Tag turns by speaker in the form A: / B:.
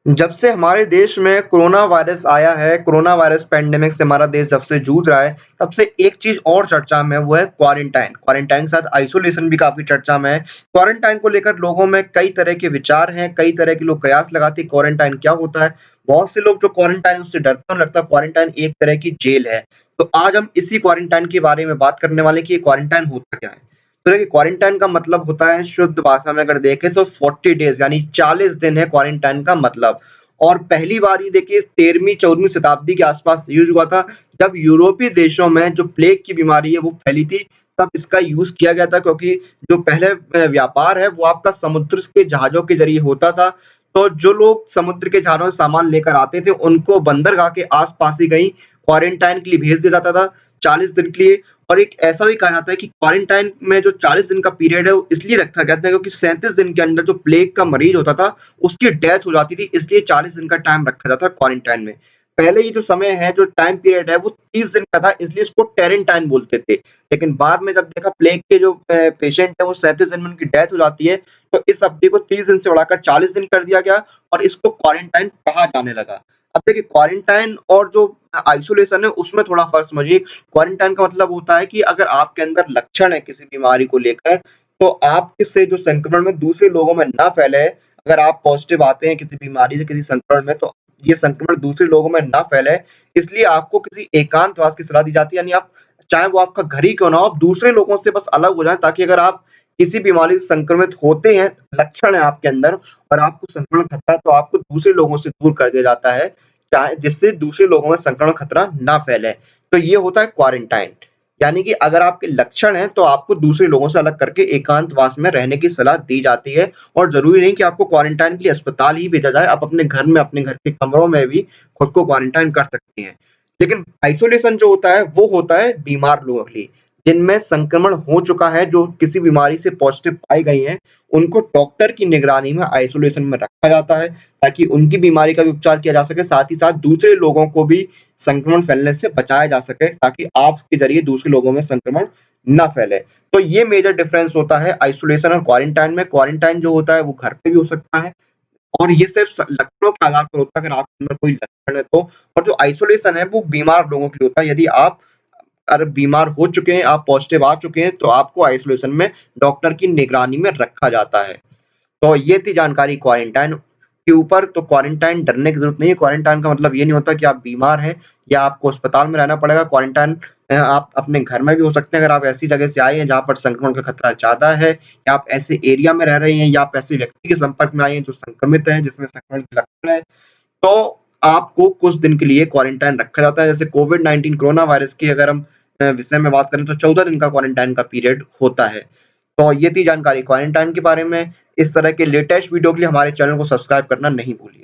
A: जब से हमारे देश में कोरोना वायरस आया है, कोरोना वायरस पैंडेमिक से हमारा देश जब से जूझ रहा है, तब से एक चीज़ और चर्चा में है, वो है क्वारंटाइन। क्वारंटाइन के साथ आइसोलेशन भी काफ़ी चर्चा में है। क्वारंटाइन को लेकर लोगों में कई तरह के विचार हैं, कई तरह के लोग कयास लगाते हैं, क्वारंटाइन क्या होता है? बहुत से लोग जो क्वारंटाइन उससे डरते हैं, उन्हें लगता है क्वारंटाइन एक तरह की जेल है। तो आज हम इसी क्वारंटाइन के बारे में बात करने वाले हैं कि ये क्वारंटाइन होता क्या है? तो देखिए क्वारंटाइन का मतलब होता है शुद्ध भाषा में अगर देखें तो 40 डेज़ यानी 40 दिन है क्वारंटाइन का मतलब। और पहली बार ये देखिए 13वीं-14वीं शताब्दी के आसपास यूज़ हुआ था, जब यूरोपीय देशों में जो प्लेग की बीमारी है वो फैली थी, तब इसका यूज़ किया गया था क्योंकि जो पहले व्यापार है वो आपका समुद्र के जहाज़ों के ज़रिए होता था। तो जो लोग समुद्र के जहाज़ों से सामान लेकर आते थे, उनको बंदरगाह के आस-पास ही कहीं क्वारंटाइन के लिए भेज दिया जाता था 40 दिन के लिए। और एक ऐसा भी कहा जाता है कि क्वारंटाइन में जो 40 दिन का पीरियड है, वो इसलिए रखा गया था क्योंकि 37 दिन के अंदर जो प्लेग का मरीज़ होता था, उसकी डेथ हो जाती थी, इसलिए 40 दिन का टाइम रखा जाता है क्वारंटाइन में। पहले ये जो समय है, जो टाइम पीरियड है, वो 30 दिन का था, इसलिए इसको क्वारंटाइन बोलते थे। लेकिन बाद में जब देखा प्लेग के जो पेशेंट हैं, वो 37 दिन में उनकी डेथ हो जाती है, तो इस अवधि को 30 दिन से बढ़ाकर 40 दिन कर दिया गया और इसको क्वारंटाइन कहा जाने लगा। अब देखिए क्वारंटाइन और जो आइसोलेशन है, उसमें थोड़ा फ़र्क समझिए। क्वारंटाइन का मतलब होता है कि अगर आपके अंदर लक्षण है किसी बीमारी को लेकर, तो आप इससे जो संक्रमण में दूसरे लोगों में ना फैले। अगर आप पॉज़िटिव आते हैं किसी बीमारी से, किसी संक्रमण में, तो ये संक्रमण दूसरे लोगों में ना फैले, इसलिए आपको किसी एकांतवास की सलाह दी जाती है। यानी आप चाहे वो आपका घर ही क्यों ना हो, आप दूसरे लोगों से बस अलग हो जाएँ ताकि अगर आप किसी बीमारी से संक्रमित होते हैं, लक्षण है आपके अंदर और आपको संक्रमण खतरा है, तो आपको दूसरे लोगों से दूर कर दिया जाता है, चाहे जिससे दूसरे लोगों में संक्रमण खतरा ना फैले। तो ये होता है क्वारंटाइन। यानी कि अगर आपके लक्षण हैं, तो आपको दूसरे लोगों से अलग करके एकांतवास में रहने की सलाह दी जाती है और ज़रूरी नहीं कि आपको क्वारंटाइन के लिए अस्पताल ही भेजा जाए, आप अपने घर में, अपने घर के कमरों में भी खुद को क्वारंटाइन कर सकती हैं। लेकिन आइसोलेशन जो होता है, वो होता है बीमार लोगों के लिए, जिनमें संक्रमण हो चुका है, जो किसी बीमारी से पॉज़िटिव पाई गई हैं, उनको डॉक्टर की निगरानी में आइसोलेशन में रखा जाता है, ताकि उनकी बीमारी का भी उपचार किया जा सके, साथ ही साथ दूसरे लोगों को भी संक्रमण फैलने से बचाया जा सके, ताकि आपके ज़रिए दूसरे लोगों में संक्रमण ना फैले। तो ये मेजर डिफरेंस होता है आइसोलेशन और क्वारंटाइन में। क्वारंटाइन जो होता है, वो घर पे भी हो सकता है और ये सिर्फ़ लक्षणों के आधार पर होता है, अगर आपके अंदर कोई लक्षण है तो। और जो आइसोलेशन है, वो बीमार लोगों के लिए होता है। यदि आप अगर बीमार हो चुके हैं, आप पॉज़िटिव आ चुके हैं, तो आपको आइसोलेशन में डॉक्टर की निगरानी में रखा जाता है। तो ये थी जानकारी क्वारंटाइन के ऊपर। तो क्वारंटाइन डरने की ज़रूरत नहीं है। क्वारंटाइन का मतलब ये नहीं होता कि आप बीमार हैं या आपको अस्पताल में रहना पड़ेगा। क्वारंटाइन आप अपने घर में भी हो सकते हैं, अगर आप ऐसी जगह से आए हैं जहाँ पर संक्रमण का खतरा ज़्यादा है, या आप ऐसे एरिया में रह रहे हैं, या आप ऐसे व्यक्ति के संपर्क में आए हैं जो संक्रमित है, जिसमें संक्रमण के लक्षण है, तो आपको कुछ दिन के लिए क्वारंटाइन रखा जाता है। जैसे कोविड-19 कोरोना वायरस की अगर हम विषय में बात करें, तो 14 दिन का क्वारंटाइन का पीरियड होता है। तो ये थी जानकारी क्वारंटाइन के बारे में। इस तरह के लेटेस्ट वीडियो के लिए हमारे चैनल को सब्सक्राइब करना नहीं भूलिए।